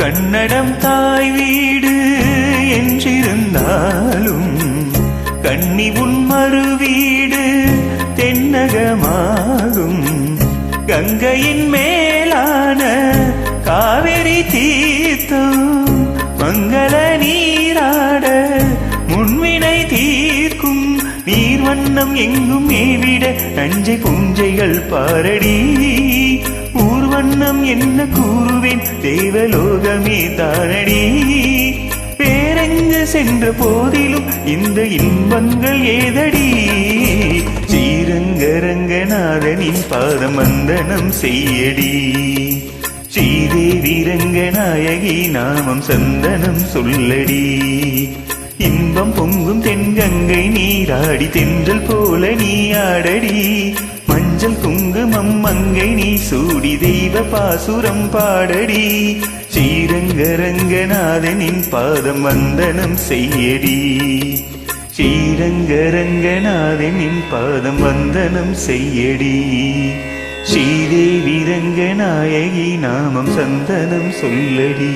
கன்னடம் தாய் வீடு என்றிருந்தாலும் கன்னி உன் மறு வீடு தென்னகமாகும். கங்கையின் மேலான காவிரி தீர்த்தம் மங்கள நீராட முன்வினை தீர்க்கும். நீர் வண்ணம் எங்கும் மேவிட நஞ்சை புஞ்சைகள் பாரடி. ஊர்வண்ணம் என்ன கூறுவேன் தேவலோகமே தானடி. வேறெங்கு சென்ற போதிலும் இந்த இன்பங்கள் ஏதடி. ஸ்ரீரங்கரங்கநாதனின் பாதம் வந்தனம் செய்யடி. ஸ்ரீதேவி ரங்கநாயகி நாமம் சந்தனம் சொல்லடி. இன்பம் பொங்கும் தென்கங்கை நீராடி தென்றல் போல நீ ஆடடி. மஞ்சள் குங்குமம் மங்கை நீ சூடி தெய்வ பாசுரம் பாடடி. ஸ்ரீரங்கரங்கநாதனின் பாதம் வந்தனம் செய்யடி. ஸ்ரீரங்கரங்கநாதனின் பாதம் வந்தனம் செய்யடி. ஸ்ரீதேவி ரங்கநாயகி நாமம் சந்தனம் சொல்லடி.